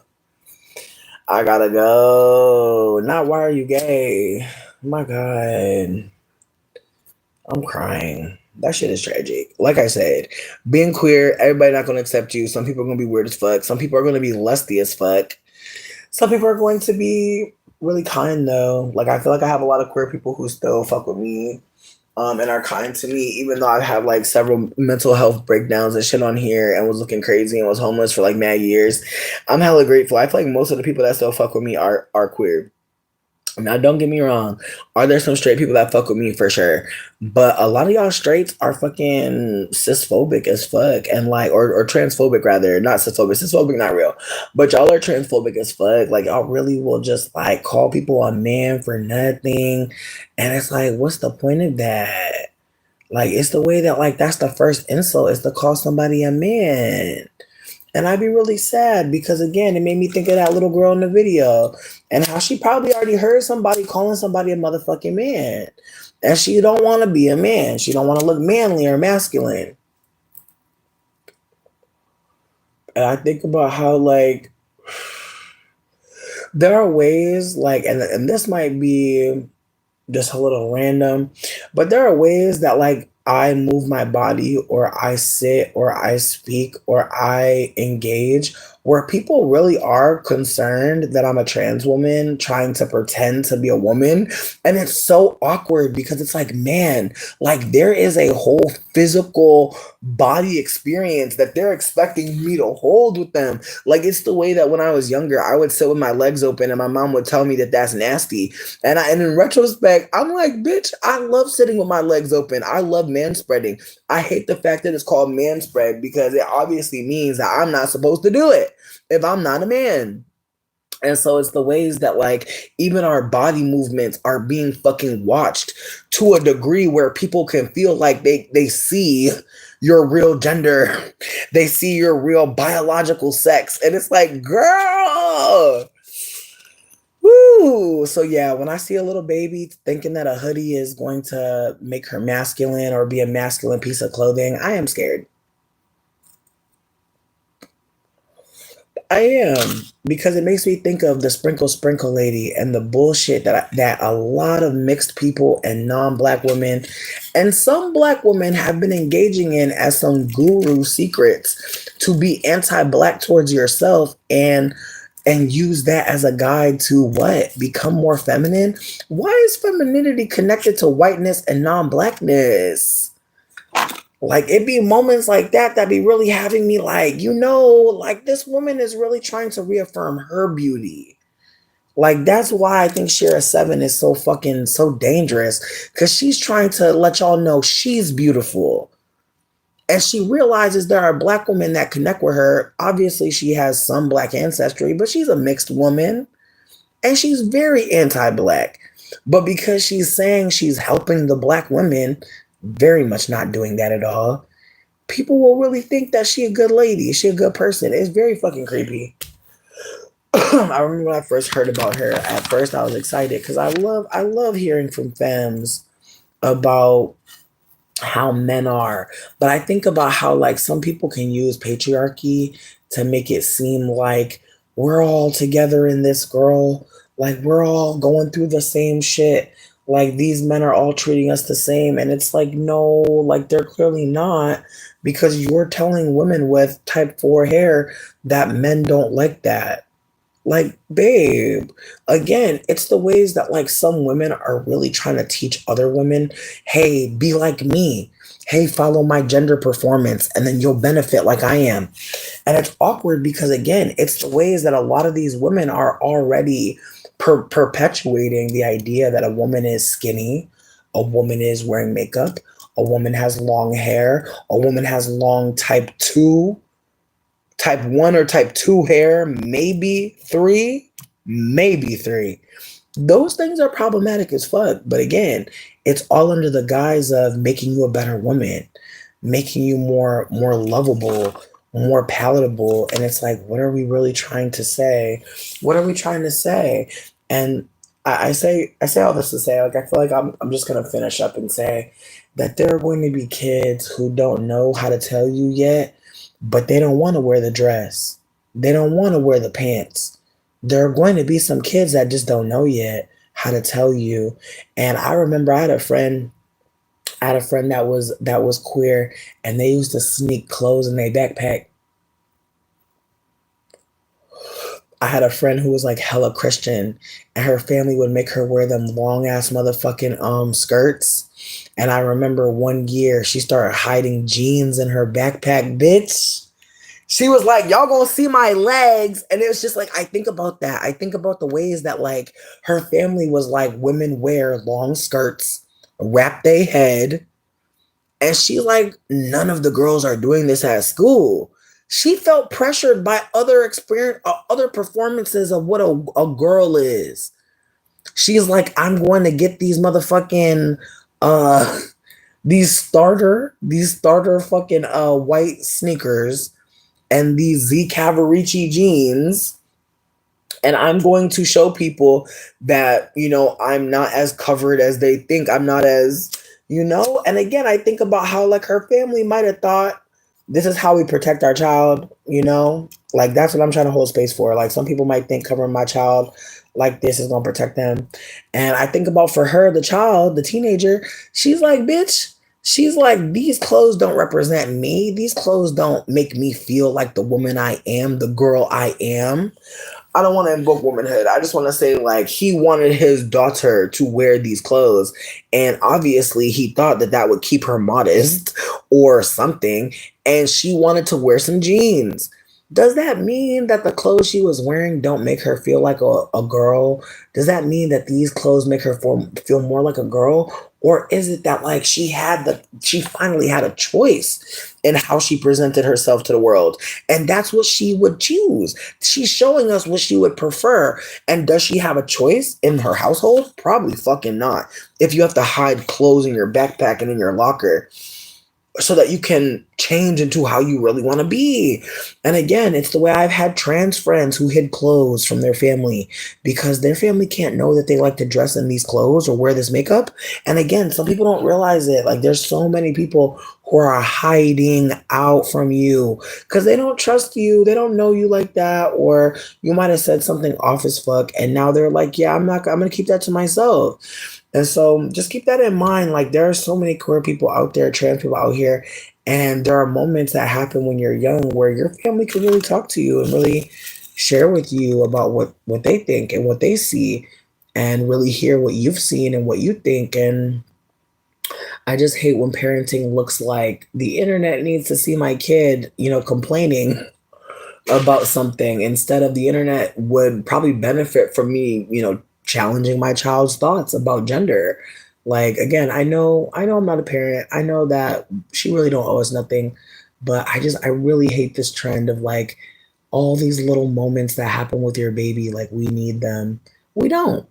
I gotta go. Not why are you gay? Oh my God. I'm crying. That shit is tragic. Like I said, being queer, everybody not gonna accept you. Some people are gonna be weird as fuck. Some people are gonna be lusty as fuck. Some people are going to be really kind though. Like I feel like I have a lot of queer people who still fuck with me and are kind to me, even though I have like several mental health breakdowns and shit on here and was looking crazy and was homeless for like mad years. I'm hella grateful. I feel like most of the people that still fuck with me are queer. Now, don't get me wrong. Are there some straight people that fuck with me for sure? But a lot of y'all straights are fucking cisphobic as fuck and like, or transphobic rather, not cisphobic. Cisphobic, not real. But y'all are transphobic as fuck. Like, y'all really will just like call people a man for nothing. And it's like, what's the point of that? Like, it's the way that, like, that's the first insult is to call somebody a man. And I'd be really sad because again, it made me think of that little girl in the video and how she probably already heard somebody calling somebody a motherfucking man. And she don't want to be a man. She don't want to look manly or masculine. And I think about how like there are ways like and this might be just a little random, but there are ways that like I move my body or I sit or I speak or I engage where people really are concerned that I'm a trans woman trying to pretend to be a woman. And it's so awkward because it's like, man, like there is a whole physical body experience that they're expecting me to hold with them. Like it's the way that when I was younger, I would sit with my legs open and my mom would tell me that that's nasty. And in retrospect, I'm like, bitch, I love sitting with my legs open. I love man spreading. I hate the fact that it's called man spread because it obviously means that I'm not supposed to do it if I'm not a man. And so it's the ways that like even our body movements are being fucking watched to a degree where people can feel like they see your real gender. They see your real biological sex. And it's like, girl. Woo! So yeah, when I see a little baby thinking that a hoodie is going to make her masculine or be a masculine piece of clothing, I am scared. I am because it makes me think of the sprinkle sprinkle lady and the bullshit that a lot of mixed people and non-black women and some black women have been engaging in as some guru secrets to be anti-black towards yourself and use that as a guide to what? Become more feminine? Why is femininity connected to whiteness and non-blackness? Like it be moments like that be really having me like, like this woman is really trying to reaffirm her beauty. Like that's why I think Shara 7 is so fucking so dangerous because she's trying to let y'all know she's beautiful. And she realizes there are black women that connect with her. Obviously, she has some black ancestry, but she's a mixed woman and she's very anti-black. But because she's saying she's helping the black women, very much not doing that at all, people will really think that she a good lady, she a good person. It's very fucking creepy. I remember when I first heard about her. At first, I was excited because I love hearing from femmes about how men are. But I think about how like some people can use patriarchy to make it seem like we're all together in this, girl. Like we're all going through the same shit. Like these men are all treating us the same. And it's like, no, like they're clearly not, because you're telling women with type 4 hair that men don't like that. Like, babe, again, it's the ways that like some women are really trying to teach other women, hey, be like me. Hey, follow my gender performance and then you'll benefit like I am. And it's awkward because, again, it's the ways that a lot of these women are already perpetuating the idea that a woman is skinny, a woman is wearing makeup, a woman has long hair, a woman has long type 1 or type 2 hair, maybe three. Those things are problematic as fuck. But again, it's all under the guise of making you a better woman, making you more lovable, more palatable. And it's like, what are we really trying to say? What are we trying to say? And I say all this to say, like, I feel like I'm just gonna finish up and say that there are going to be kids who don't know how to tell you yet, but they don't want to wear the dress. They don't want to wear the pants. There are going to be some kids that just don't know yet how to tell you. And I remember I had a friend that was queer, and they used to sneak clothes in their backpack. I had a friend who was like hella Christian, and her family would make her wear them long ass motherfucking skirts. And I remember one year she started hiding jeans in her backpack, bitch. She was like, y'all gonna see my legs. And it was just like, I think about that. I think about the ways that like her family was like, women wear long skirts, wrap their head. And she like, none of the girls are doing this at school. She felt pressured by other experience, other performances of what a girl is. She's like, I'm going to get these motherfucking uh these starter fucking white sneakers and these Z Cavaricci jeans, and I'm going to show people that, I'm not as covered as they think. I'm not as. And again, I think about how like her family might have thought this is how we protect our child. Like that's what I'm trying to hold space for. Like some people might think covering my child like this is gonna protect them. And I think about for her, the child, the teenager, she's like, bitch, she's like, these clothes don't represent me. These clothes don't make me feel like the woman I am, the girl I am. I don't want to invoke womanhood. I just want to say, like, he wanted his daughter to wear these clothes. And obviously, he thought that that would keep her modest or something. And she wanted to wear some jeans. Does that mean that the clothes she was wearing don't make her feel like a girl? Does that mean that these clothes make her feel more like a girl? Or is it that like she finally had a choice in how she presented herself to the world? And that's what she would choose. She's showing us what she would prefer. And does she have a choice in her household? Probably fucking not. If you have to hide clothes in your backpack and in your locker so that you can change into how you really want to be. And again, it's the way I've had trans friends who hid clothes from their family because their family can't know that they like to dress in these clothes or wear this makeup. And again, some people don't realize it. Like there's so many people who are hiding out from you because they don't trust you. They don't know you like that. Or you might have said something off as fuck. And now they're like, yeah, I'm going to keep that to myself. And so just keep that in mind. Like there are so many queer people out there, trans people out here, and there are moments that happen when you're young where your family can really talk to you and really share with you about what they think and what they see and really hear what you've seen and what you think. And I just hate when parenting looks like the internet needs to see my kid, complaining about something instead of the internet would probably benefit from me, challenging my child's thoughts about gender. Like again, I know I'm not a parent. I know that she really don't owe us nothing, but I really hate this trend of like all these little moments that happen with your baby like we need them. We don't.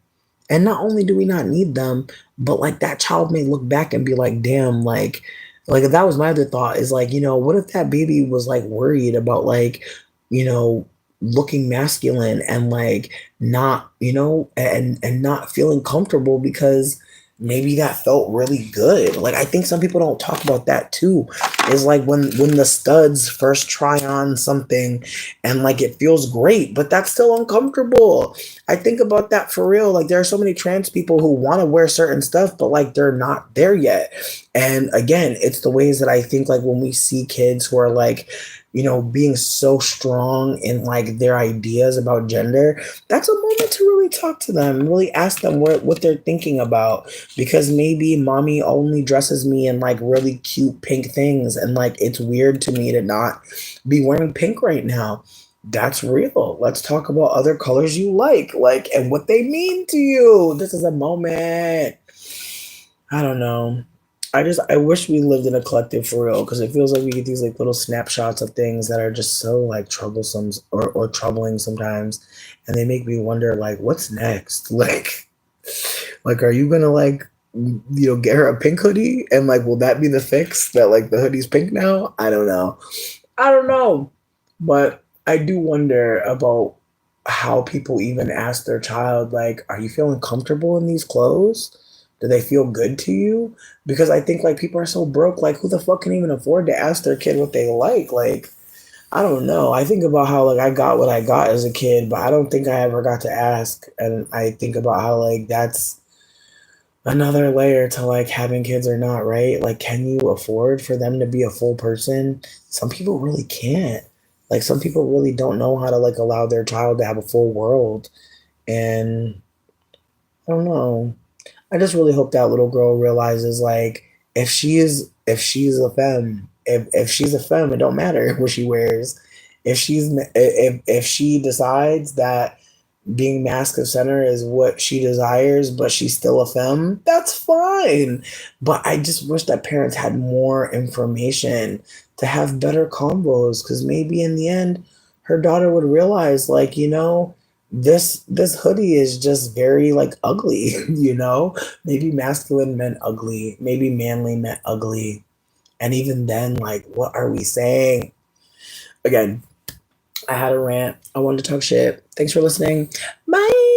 And not only do we not need them, but like that child may look back and be like, damn, like if that was my other thought is like, what if that baby was like worried about like, you know, looking masculine and like not, and not feeling comfortable because maybe that felt really good. Like I think some people don't talk about that too. is like when the studs first try on something and like it feels great, but that's still uncomfortable. I think about that for real. Like there are so many trans people who want to wear certain stuff, but like they're not there yet. And again, it's the ways that I think like when we see kids who are like, being so strong in like their ideas about gender, that's a moment to really talk to them and really ask them what they're thinking about. Because maybe mommy only dresses me in like really cute pink things, and like it's weird to me to not be wearing pink right now. That's real. Let's talk about other colors you like, and what they mean to you. This is a moment. I don't know. I wish we lived in a collective for real, because it feels like we get these like little snapshots of things that are just so like troublesome or troubling sometimes, and they make me wonder like what's next. Like, are you gonna like get her a pink hoodie, and like will that be the fix that like the hoodie's pink now? I don't know. I don't know. But I do wonder about how people even ask their child, like, are you feeling comfortable in these clothes? Do they feel good to you? Because I think like people are so broke, like who the fuck can even afford to ask their kid what they like? Like, I don't know. I think about how like I got what I got as a kid, but I don't think I ever got to ask. And I think about how like that's another layer to like having kids or not, right? Like, can you afford for them to be a full person? Some people really can't. Like, some people really don't know how to like allow their child to have a full world. And I don't know. I just really hope that little girl realizes like if she's a femme, if she's a femme, it don't matter what she wears. If she decides that being mask of center is what she desires, but she's still a femme, that's fine. But I just wish that parents had more information to have better combos, because maybe in the end, her daughter would realize, like, this hoodie is just very like ugly, Maybe masculine meant ugly, maybe manly meant ugly. And even then, like, what are we saying? Again, I had a rant. I wanted to talk shit. Thanks for listening. Bye.